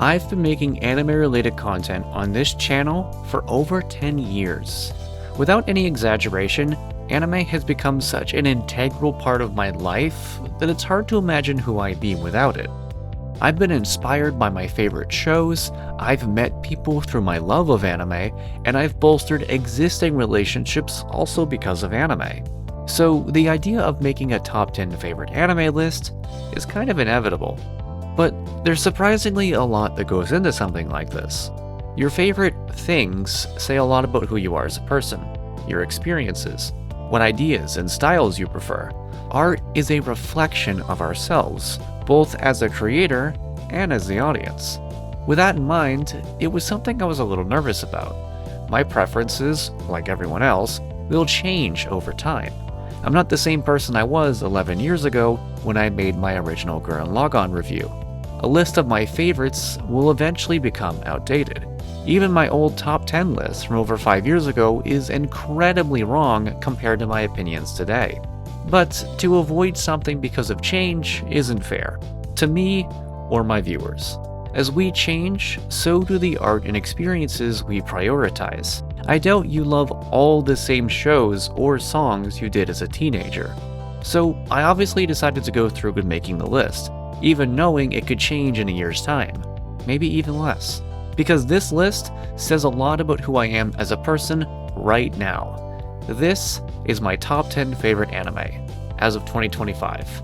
I've been making anime-related content on this channel for over 10 years. Without any exaggeration, anime has become such an integral part of my life that it's hard to imagine who I'd be without it. I've been inspired by my favorite shows, I've met people through my love of anime, and I've bolstered existing relationships also because of anime. So the idea of making a top 10 favorite anime list is kind of inevitable. But there's surprisingly a lot that goes into something like this. Your favorite things say a lot about who you are as a person, your experiences, what ideas and styles you prefer. Art is a reflection of ourselves, both as a creator and as the audience. With that in mind, it was something I was a little nervous about. My preferences, like everyone else, will change over time. I'm not the same person I was 11 years ago when I made my original Guran Lagoon review. A list of my favorites will eventually become outdated. Even my old top 10 list from over 5 years ago is incredibly wrong compared to my opinions today. But to avoid something because of change isn't fair, to me or my viewers. As we change, so do the art and experiences we prioritize. I doubt you love all the same shows or songs you did as a teenager. So I obviously decided to go through with making the list, even knowing it could change in a year's time, maybe even less. Because this list says a lot about who I am as a person right now. This is my top 10 favorite anime, as of 2025.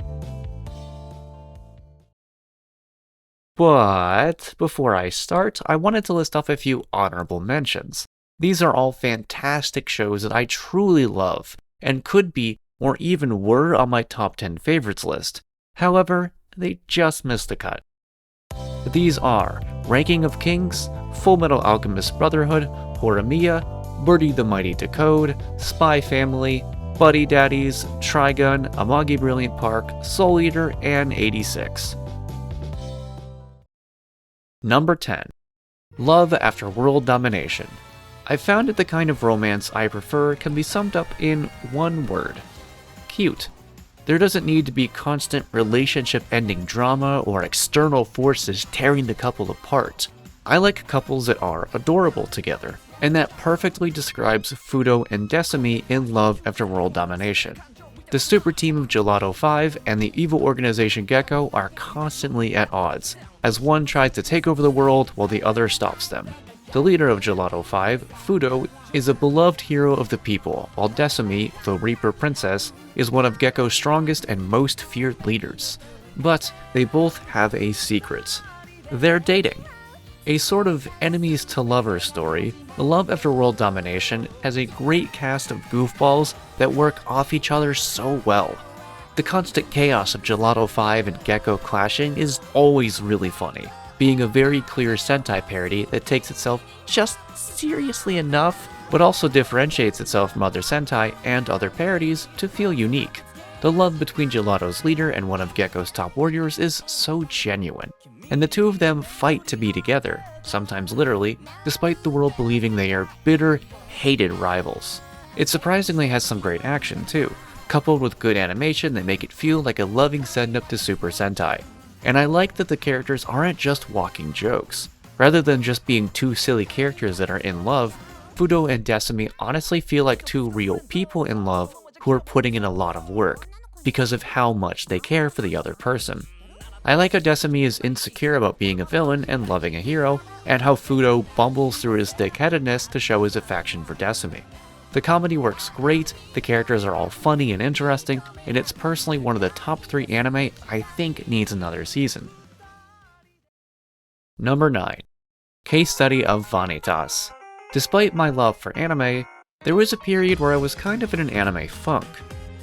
But before I start, I wanted to list off a few honorable mentions. These are all fantastic shows that I truly love, and could be, or even were on my top 10 favorites list. However, they just missed the cut. These are Ranking of Kings, Fullmetal Alchemist Brotherhood, Horimiya, Birdie the Mighty Decode, Spy Family, Buddy Daddies, Trigun, Amagi Brilliant Park, Soul Eater, and 86. Number 10. Love After World Domination. I found that the kind of romance I prefer can be summed up in one word: cute. There doesn't need to be constant relationship-ending drama or external forces tearing the couple apart. I like couples that are adorable together, and that perfectly describes Fudo and Decimi in Love After World Domination. The super team of Gelato 5 and the evil organization Gecko are constantly at odds, as one tries to take over the world while the other stops them. The leader of Gelato 5, Fudo, is a beloved hero of the people, while Decimi, the Reaper Princess, is one of Gecko's strongest and most feared leaders. But they both have a secret. They're dating. A sort of enemies to lovers story, the Love After World Domination has a great cast of goofballs that work off each other so well. The constant chaos of Gelato 5 and Gecko clashing is always really funny, being a very clear Sentai parody that takes itself just seriously enough, but also differentiates itself from other Sentai and other parodies to feel unique. The love between Gelato's leader and one of Gecko's top warriors is so genuine, and the two of them fight to be together, sometimes literally, despite the world believing they are bitter, hated rivals. It surprisingly has some great action too, coupled with good animation that make it feel like a loving send-up to Super Sentai. And I like that the characters aren't just walking jokes. Rather than just being two silly characters that are in love, Fudo and Decimi honestly feel like two real people in love who are putting in a lot of work, because of how much they care for the other person. I like how Decimi is insecure about being a villain and loving a hero, and how Fudo bumbles through his thick-headedness to show his affection for Decimi. The comedy works great, the characters are all funny and interesting, and it's personally one of the top 3 anime I think needs another season. Number 9. Case Study of Vanitas. Despite my love for anime, there was a period where I was kind of in an anime funk.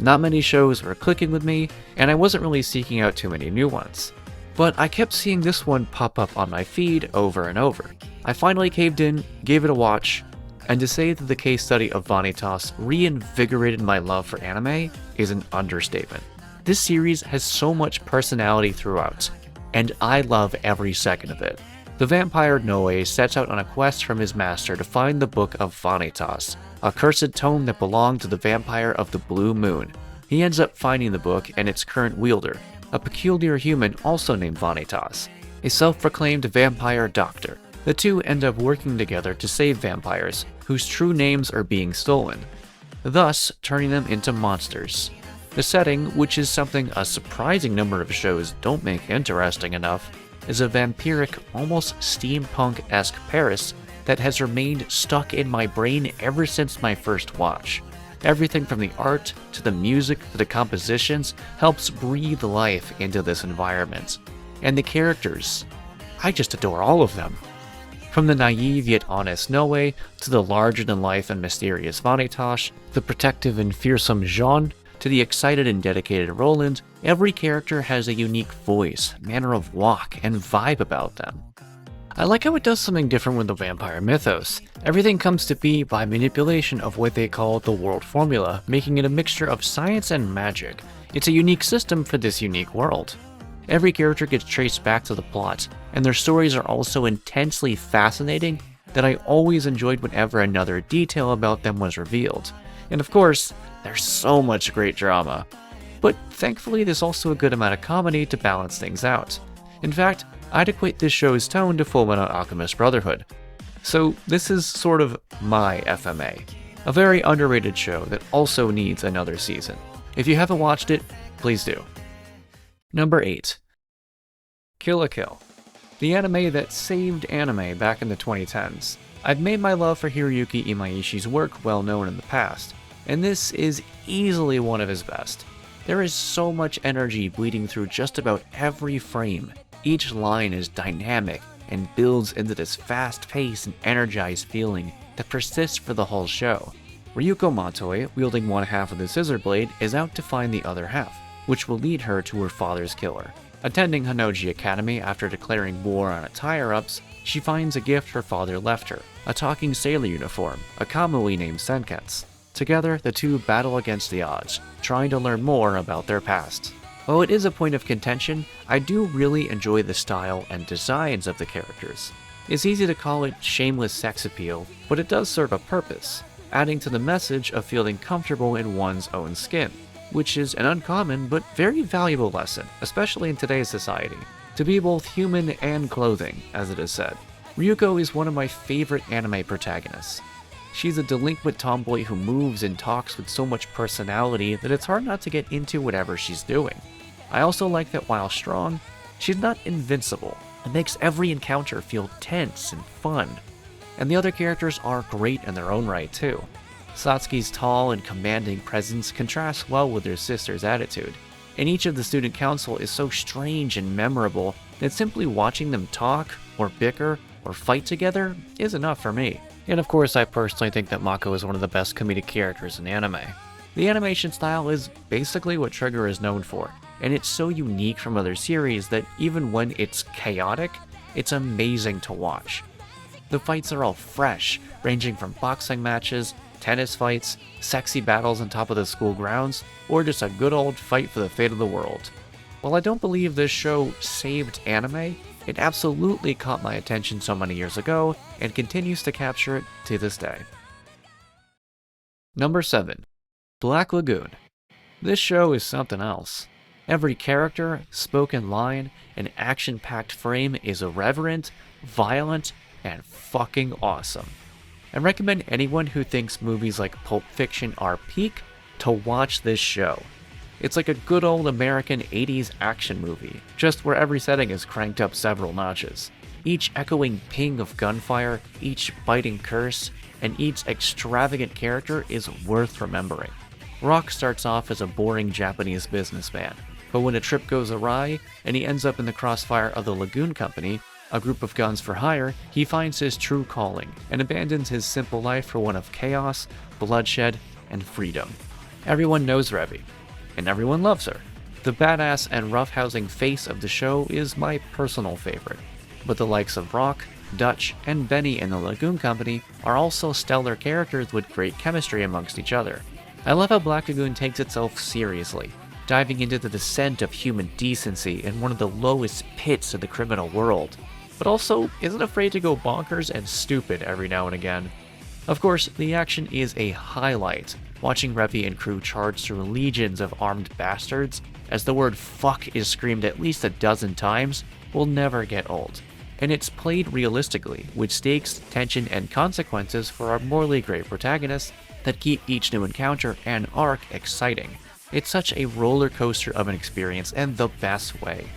Not many shows were clicking with me, and I wasn't really seeking out too many new ones. But I kept seeing this one pop up on my feed over and over. I finally caved in, gave it a watch, and to say that the case study of Vanitas reinvigorated my love for anime is an understatement. This series has so much personality throughout, and I love every second of it. The vampire Noe sets out on a quest from his master to find the Book of Vanitas, a cursed tome that belonged to the vampire of the Blue Moon. He ends up finding the book and its current wielder, a peculiar human also named Vanitas. a self-proclaimed vampire doctor. The two end up working together to save vampires, whose true names are being stolen, thus turning them into monsters. The setting, which is something a surprising number of shows don't make interesting enough, is a vampiric, almost steampunk-esque Paris that has remained stuck in my brain ever since my first watch. Everything from the art, to the music, to the compositions helps breathe life into this environment. And the characters, I just adore all of them. From the naive yet honest Noe, to the larger-than-life and mysterious Vitas, the protective and fearsome Jean, to the excited and dedicated Roland, every character has a unique voice, manner of walk, and vibe about them. I like how it does something different with the vampire mythos. Everything comes to be by manipulation of what they call the world formula, making it a mixture of science and magic. It's a unique system for this unique world. Every character gets traced back to the plot, and their stories are also intensely fascinating that I always enjoyed whenever another detail about them was revealed. And of course, there's so much great drama. But thankfully there's also a good amount of comedy to balance things out. In fact, I'd equate this show's tone to Fullmetal Alchemist Brotherhood. So this is sort of my FMA, a very underrated show that also needs another season. If you haven't watched it, please do. Number 8. Kill la Kill, the anime that saved anime back in the 2010s. I've made my love for Hiroyuki Imaishi's work well known in the past, and this is easily one of his best. There is so much energy bleeding through just about every frame. Each line is dynamic and builds into this fast-paced and energized feeling that persists for the whole show. Ryuko Matoi, wielding one half of the scissor blade, is out to find the other half, which will lead her to her father's killer. Attending Honnouji Academy after declaring war on attire-ups, she finds a gift her father left her, a talking sailor uniform, a kamui named Senketsu. Together, the two battle against the odds, trying to learn more about their past. While it is a point of contention, I do really enjoy the style and designs of the characters. It's easy to call it shameless sex appeal, but it does serve a purpose, adding to the message of feeling comfortable in one's own skin, which is an uncommon but very valuable lesson, especially in today's society. To be both human and clothing, as it is said. Ryuko is one of my favorite anime protagonists. She's a delinquent tomboy who moves and talks with so much personality that it's hard not to get into whatever she's doing. I also like that while strong, she's not invincible. It makes every encounter feel tense and fun. And the other characters are great in their own right too. Satsuki's tall and commanding presence contrasts well with her sister's attitude, and each of the student council is so strange and memorable that simply watching them talk, or bicker, or fight together is enough for me. And of course, I personally think that Mako is one of the best comedic characters in anime. The animation style is basically what Trigger is known for, and it's so unique from other series that even when it's chaotic, it's amazing to watch. The fights are all fresh, ranging from boxing matches, tennis fights, sexy battles on top of the school grounds, or just a good old fight for the fate of the world. While I don't believe this show saved anime, it absolutely caught my attention so many years ago, and continues to capture it to this day. Number 7. Black Lagoon. This show is something else. Every character, spoken line, and action-packed frame is irreverent, violent, and fucking awesome. I recommend anyone who thinks movies like Pulp Fiction are peak to watch this show. It's like a good old American 80s action movie, just where every setting is cranked up several notches. Each echoing ping of gunfire, each biting curse, and each extravagant character is worth remembering. Rock starts off as a boring Japanese businessman, but when a trip goes awry and he ends up in the crossfire of the Lagoon Company, a group of guns for hire, he finds his true calling and abandons his simple life for one of chaos, bloodshed, and freedom. Everyone knows Revy, and everyone loves her. The badass and roughhousing face of the show is my personal favorite, but the likes of Rock, Dutch, and Benny in the Lagoon Company are also stellar characters with great chemistry amongst each other. I love how Black Lagoon takes itself seriously, diving into the descent of human decency in one of the lowest pits of the criminal world, but also isn't afraid to go bonkers and stupid every now and again. Of course, the action is a highlight, watching Revy and crew charge through legions of armed bastards as the word fuck is screamed at least a dozen times, will never get old. And it's played realistically, with stakes, tension, and consequences for our morally gray protagonists that keep each new encounter and arc exciting. It's such a roller coaster of an experience in the best way.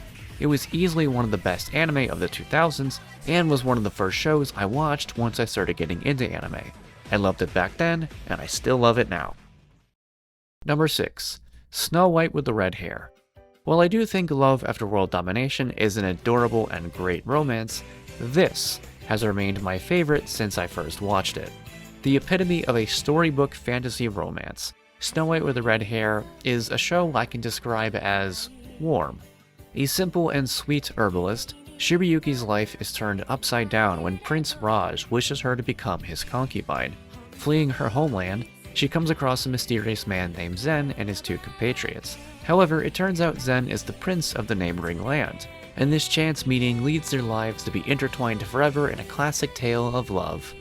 It was easily one of the best anime of the 2000s, and was one of the first shows I watched once I started getting into anime. I loved it back then, and I still love it now. Number 6. Snow White with the Red Hair. While I do think Love After World Domination is an adorable and great romance, this has remained my favorite since I first watched it. The epitome of a storybook fantasy romance, Snow White with the Red Hair is a show I can describe as warm. A simple and sweet herbalist, Shiryuki's life is turned upside down when Prince Raj wishes her to become his concubine. Fleeing her homeland, she comes across a mysterious man named Zen and his 2 compatriots. However, it turns out Zen is the prince of the neighboring land, and this chance meeting leads their lives to be intertwined forever in a classic tale of love.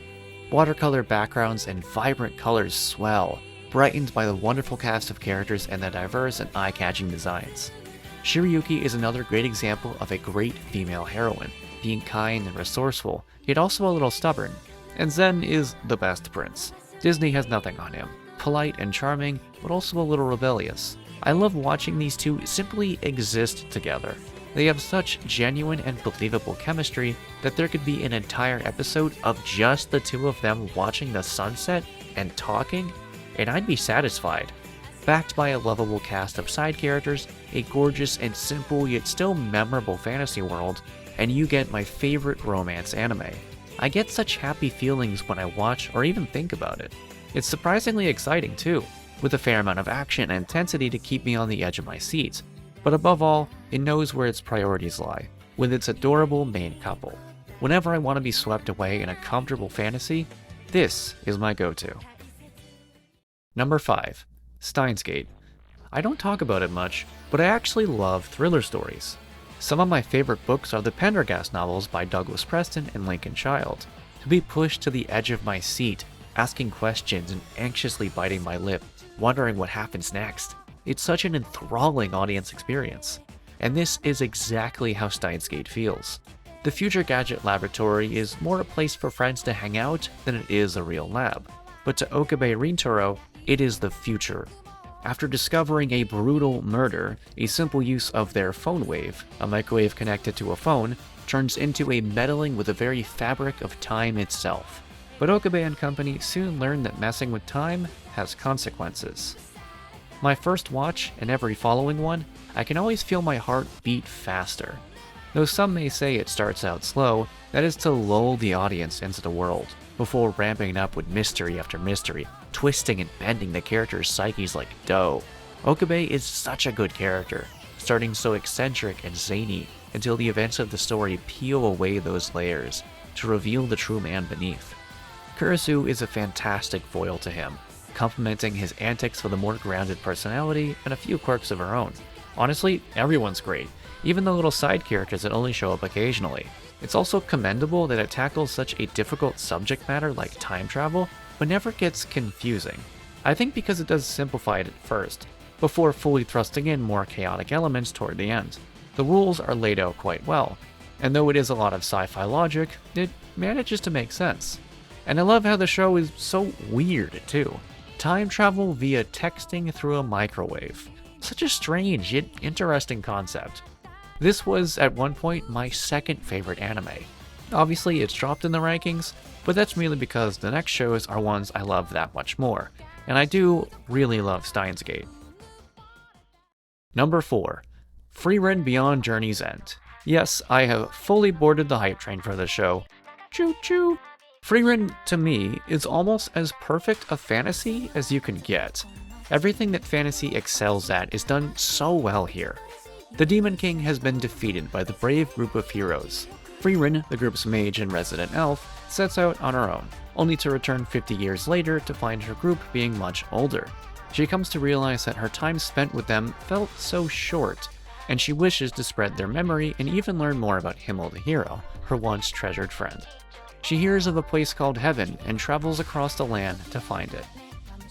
Watercolor backgrounds and vibrant colors swell, brightened by the wonderful cast of characters and the diverse and eye-catching designs. Shiryuki is another great example of a great female heroine, being kind and resourceful, yet also a little stubborn. And Zen is the best prince. Disney has nothing on him. Polite and charming, but also a little rebellious. I love watching these two simply exist together. They have such genuine and believable chemistry that there could be an entire episode of just the 2 of them watching the sunset and talking, and I'd be satisfied. Backed by a lovable cast of side characters, a gorgeous and simple yet still memorable fantasy world, and you get my favorite romance anime. I get such happy feelings when I watch or even think about it. It's surprisingly exciting too, with a fair amount of action and intensity to keep me on the edge of my seat. But above all, it knows where its priorities lie, with its adorable main couple. Whenever I want to be swept away in a comfortable fantasy, this is my go-to. Number 5. Steins Gate. I don't talk about it much, but I actually love thriller stories. Some of my favorite books are the Pendergast novels by Douglas Preston and Lincoln Child. To be pushed to the edge of my seat, asking questions and anxiously biting my lip, wondering what happens next. It's such an enthralling audience experience. And this is exactly how Steins Gate feels. The Future Gadget Laboratory is more a place for friends to hang out than it is a real lab. But to Okabe Rintaro, it is the future. After discovering a brutal murder, a simple use of their phone wave, a microwave connected to a phone, turns into a meddling with the very fabric of time itself. But Okabe and company soon learn that messing with time has consequences. My first watch and every following one, I can always feel my heart beat faster. Though some may say it starts out slow, that is to lull the audience into the world, before ramping up with mystery after mystery, twisting and bending the characters' psyches like dough. Okabe is such a good character, starting so eccentric and zany, until the events of the story peel away those layers, to reveal the true man beneath. Kurisu is a fantastic foil to him, complementing his antics with a more grounded personality and a few quirks of her own. Honestly, everyone's great, even the little side characters that only show up occasionally. It's also commendable that it tackles such a difficult subject matter like time travel, but never gets confusing. I think because it does simplify it at first, before fully thrusting in more chaotic elements toward the end. The rules are laid out quite well, and though it is a lot of sci-fi logic, it manages to make sense. And I love how the show is so weird too. Time travel via texting through a microwave. Such a strange yet interesting concept. This was at one point my second favorite anime. Obviously it's dropped in the rankings, but that's merely because the next shows are ones I love that much more, and I do really love Steins Gate. Number 4. Frieren Beyond Journey's End. Yes, I have fully boarded the hype train for this show. Choo choo! Frieren, to me, is almost as perfect a fantasy as you can get. Everything that fantasy excels at is done so well here. The Demon King has been defeated by the brave group of heroes. Frieren, the group's mage and resident elf, sets out on her own, only to return 50 years later to find her group being much older. She comes to realize that her time spent with them felt so short, and she wishes to spread their memory and even learn more about Himmel the hero, her once treasured friend. She hears of a place called Heaven and travels across the land to find it.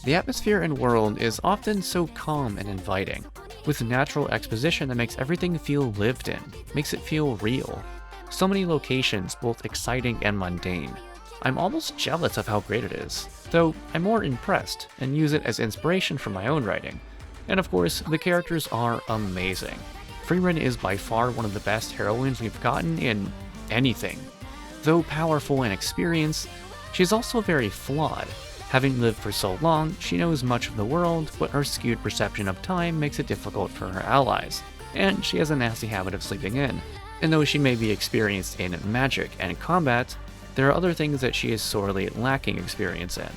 The atmosphere and world is often so calm and inviting. with natural exposition that makes everything feel lived in, makes it feel real. So many locations, both exciting and mundane. I'm almost jealous of how great it is, though I'm more impressed and use it as inspiration for my own writing. And of course, the characters are amazing. Frieren is by far one of the best heroines we've gotten in anything. Though powerful and experienced, she's also very flawed. Having lived for so long, she knows much of the world, but her skewed perception of time makes it difficult for her allies, and she has a nasty habit of sleeping in. And though she may be experienced in magic and combat, there are other things that she is sorely lacking experience in.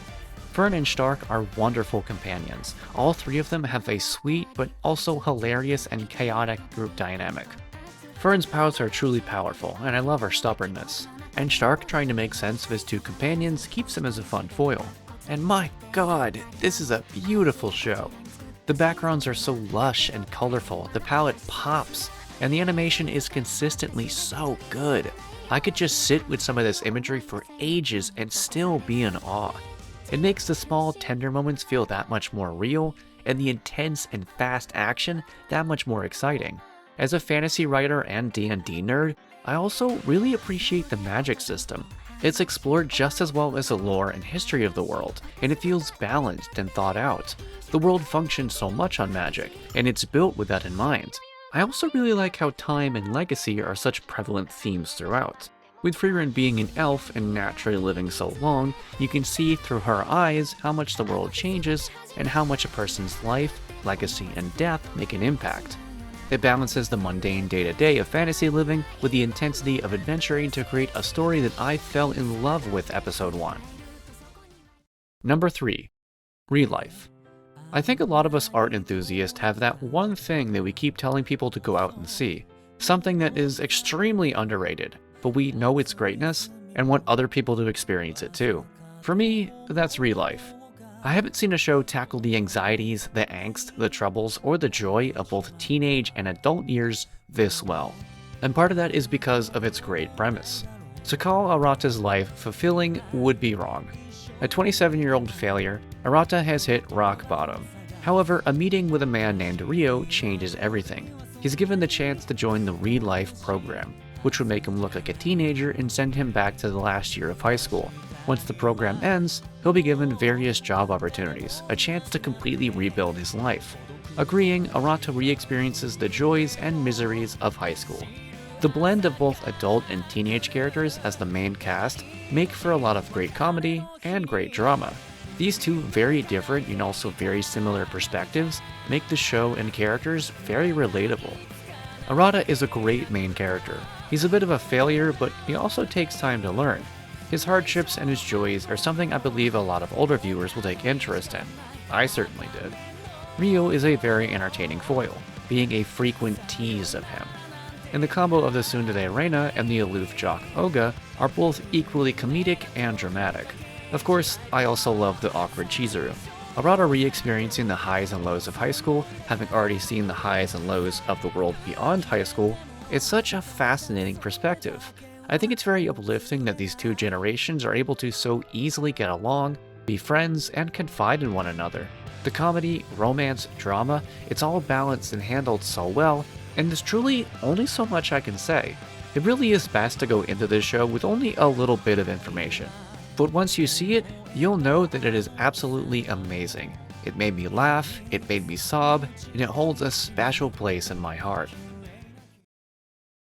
Fern and Stark are wonderful companions. All three of them have a sweet but also hilarious and chaotic group dynamic. Fern's pouts are truly powerful, and I love her stubbornness. And Stark trying to make sense of his two companions keeps him as a fun foil. And my god, this is a beautiful show. The backgrounds are so lush and colorful, the palette pops, and the animation is consistently so good. I could just sit with some of this imagery for ages and still be in awe. It makes the small, tender moments feel that much more real, and the intense and fast action that much more exciting. As a fantasy writer and D&D nerd, I also really appreciate the magic system. It's explored just as well as the lore and history of the world, and it feels balanced and thought out. The world functions so much on magic, and it's built with that in mind. I also really like how time and legacy are such prevalent themes throughout. With Frieren being an elf and naturally living so long, you can see through her eyes how much the world changes and how much a person's life, legacy, and death make an impact. It balances the mundane day-to-day of fantasy living with the intensity of adventuring to create a story that I fell in love with episode 1. Number 3. Relife. I think a lot of us art enthusiasts have that one thing that we keep telling people to go out and see. Something that is extremely underrated, but we know its greatness and want other people to experience it too. For me, that's Relife. I haven't seen a show tackle the anxieties, the angst, the troubles, or the joy of both teenage and adult years this well. And part of that is because of its great premise. To call Arata's life fulfilling would be wrong. A 27-year-old failure, Arata has hit rock bottom. However, a meeting with a man named Rio changes everything. He's given the chance to join the Relife program, which would make him look like a teenager and send him back to the last year of high school. Once the program ends, he'll be given various job opportunities, a chance to completely rebuild his life. Agreeing, Arata re-experiences the joys and miseries of high school. The blend of both adult and teenage characters as the main cast make for a lot of great comedy and great drama. These two very different and also very similar perspectives make the show and characters very relatable. Arata is a great main character. He's a bit of a failure, but he also takes time to learn. His hardships and his joys are something I believe a lot of older viewers will take interest in. I certainly did. Rio is a very entertaining foil, being a frequent tease of him. And the combo of the tsundere Reina and the aloof jock Oga are both equally comedic and dramatic. Of course, I also love the awkward Chizuru. Arata re-experiencing the highs and lows of high school, having already seen the highs and lows of the world beyond high school, is such a fascinating perspective. I think it's very uplifting that these two generations are able to so easily get along, be friends, and confide in one another. The comedy, romance, drama, it's all balanced and handled so well, and there's truly only so much I can say. It really is best to go into this show with only a little bit of information. But once you see it, you'll know that it is absolutely amazing. It made me laugh, it made me sob, and it holds a special place in my heart.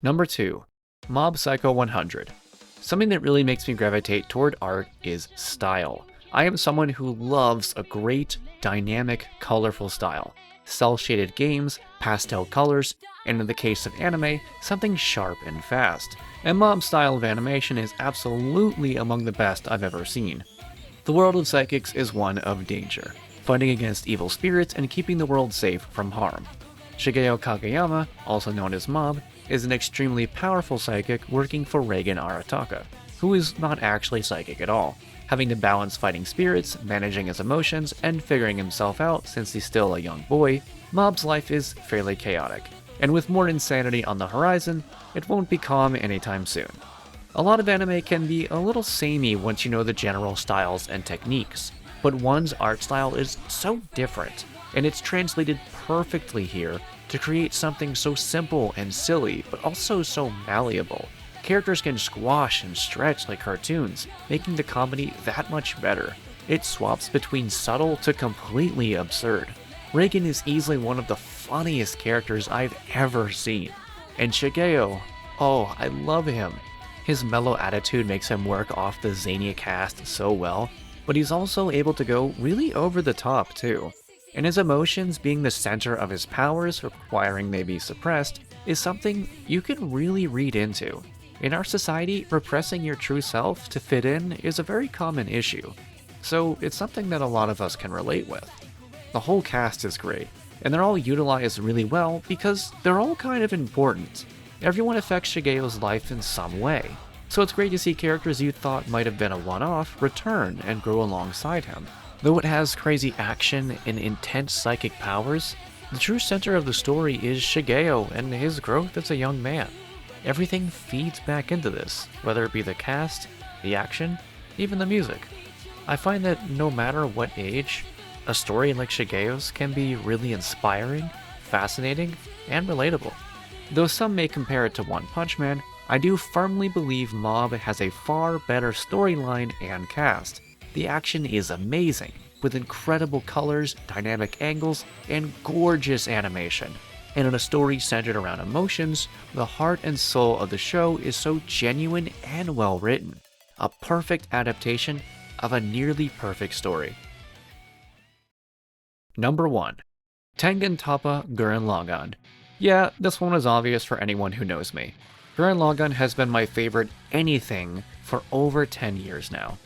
Number 2. Mob Psycho 100. Something that really makes me gravitate toward art is style. I am someone who loves a great, dynamic, colorful style. Cel-shaded games, pastel colors, and in the case of anime, something sharp and fast. And Mob's style of animation is absolutely among the best I've ever seen. The world of psychics is one of danger, fighting against evil spirits and keeping the world safe from harm. Shigeo Kageyama, also known as Mob, is an extremely powerful psychic working for Reigen Arataka, who is not actually psychic at all, having to balance fighting spirits, managing his emotions, and figuring himself out since he's still a young boy. Mob's life is fairly chaotic, and with more insanity on the horizon, it won't be calm anytime soon. A lot of anime can be a little samey once you know the general styles and techniques, but one's art style is so different. and it's translated perfectly here to create something so simple and silly, but also so malleable. Characters can squash and stretch like cartoons, making the comedy that much better. It swaps between subtle to completely absurd. Reagan is easily one of the funniest characters I've ever seen. And Shigeo, oh, I love him. His mellow attitude makes him work off the zany cast so well, but he's also able to go really over the top too. And his emotions being the center of his powers, requiring they be suppressed, is something you can really read into. In our society, repressing your true self to fit in is a very common issue, so it's something that a lot of us can relate with. The whole cast is great, and they're all utilized really well because they're all kind of important. Everyone affects Shigeo's life in some way, so it's great to see characters you thought might have been a one-off return and grow alongside him. Though it has crazy action and intense psychic powers, the true center of the story is Shigeo and his growth as a young man. Everything feeds back into this, whether it be the cast, the action, even the music. I find that no matter what age, a story like Shigeo's can be really inspiring, fascinating, and relatable. Though some may compare it to One Punch Man, I do firmly believe Mob has a far better storyline and cast. The action is amazing, with incredible colors, dynamic angles, and gorgeous animation. And in a story centered around emotions, the heart and soul of the show is so genuine and well written. A perfect adaptation of a nearly perfect story. Number 1. Tangen Tapa Guran Lagoon. Yeah, this one is obvious for anyone who knows me. Guran Lagoon has been my favorite anything for over 10 years now.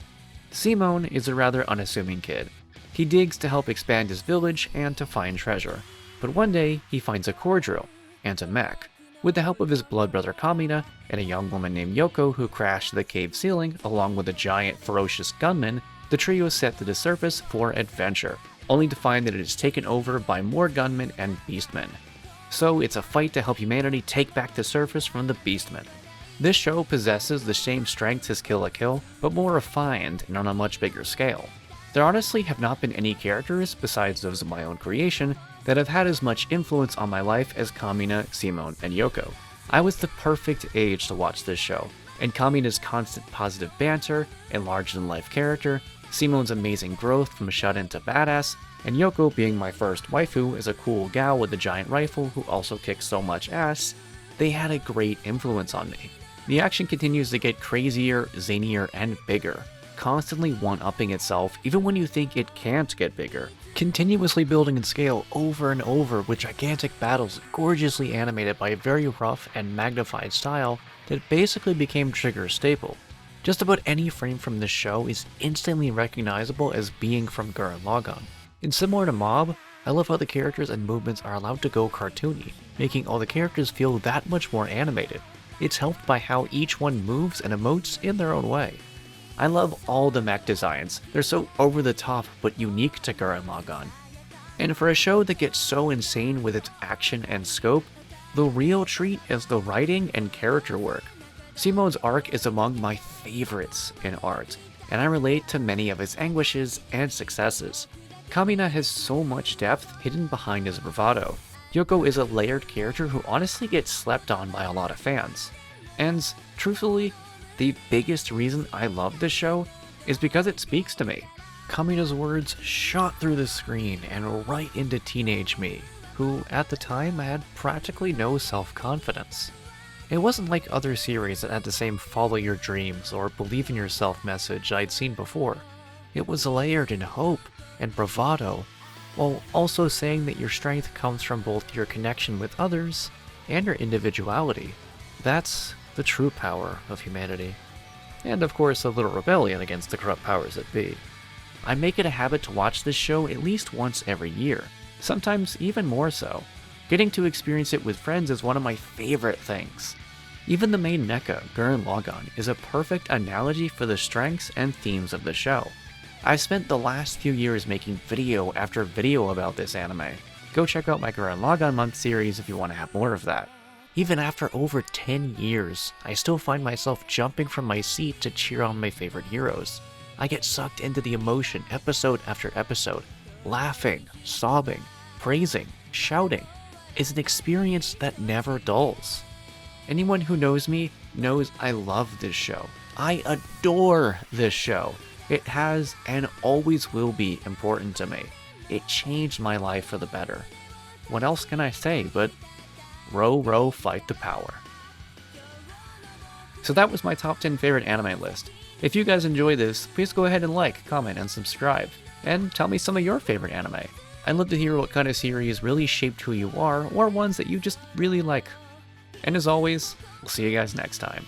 Simone is a rather unassuming kid. He digs to help expand his village and to find treasure. But one day, he finds a core drill and a mech. With the help of his blood brother Kamina and a young woman named Yoko who crashed the cave ceiling along with a giant ferocious gunman, the trio is set to the surface for adventure, only to find that it is taken over by more gunmen and beastmen. So it's a fight to help humanity take back the surface from the beastmen. This show possesses the same strengths as Kill la Kill, but more refined and on a much bigger scale. There honestly have not been any characters, besides those of my own creation, that have had as much influence on my life as Kamina, Simone, and Yoko. I was the perfect age to watch this show, and Kamina's constant positive banter and larger-than-life character, Simone's amazing growth from shut-in to badass, and Yoko being my first waifu as a cool gal with a giant rifle who also kicks so much ass, they had a great influence on me. The action continues to get crazier, zanier, and bigger, constantly one-upping itself even when you think it can't get bigger, continuously building in scale over and over with gigantic battles gorgeously animated by a very rough and magnified style that basically became Trigger's staple. Just about any frame from this show is instantly recognizable as being from Guran Lagoon. And similar to Mob, I love how the characters and movements are allowed to go cartoony, making all the characters feel that much more animated. It's helped by how each one moves and emotes in their own way. I love all the mech designs, they're so over the top but unique to Guran Lagoon. And for a show that gets so insane with its action and scope, the real treat is the writing and character work. Simone's arc is among my favorites in art, and I relate to many of his anguishes and successes. Kamina has so much depth hidden behind his bravado. Yoko is a layered character who honestly gets slept on by a lot of fans. And, truthfully, the biggest reason I love this show is because it speaks to me. Kamina's words shot through the screen and right into teenage me, who at the time had practically no self-confidence. It wasn't like other series that had the same follow your dreams or believe in yourself message I'd seen before. It was layered in hope and bravado, while also saying that your strength comes from both your connection with others and your individuality. That's the true power of humanity. And of course a little rebellion against the corrupt powers that be. I make it a habit to watch this show at least once every year, sometimes even more so. Getting to experience it with friends is one of my favorite things. Even the main NECA, Guran Lagoon, is a perfect analogy for the strengths and themes of the show. I've spent the last few years making video after video about this anime. Go check out my Guran Lagoon month series if you want to have more of that. Even after over 10 years, I still find myself jumping from my seat to cheer on my favorite heroes. I get sucked into the emotion episode after episode, laughing, sobbing, praising, shouting, is an experience that never dulls. Anyone who knows me knows I love this show. I adore this show. It has and always will be important to me. It changed my life for the better. What else can I say but row, row, fight the power. So that was my top 10 favorite anime list. If you guys enjoy this, please go ahead and like, comment, and subscribe. And tell me some of your favorite anime. I'd love to hear what kind of series really shaped who you are, or ones that you just really like. And as always, we'll see you guys next time.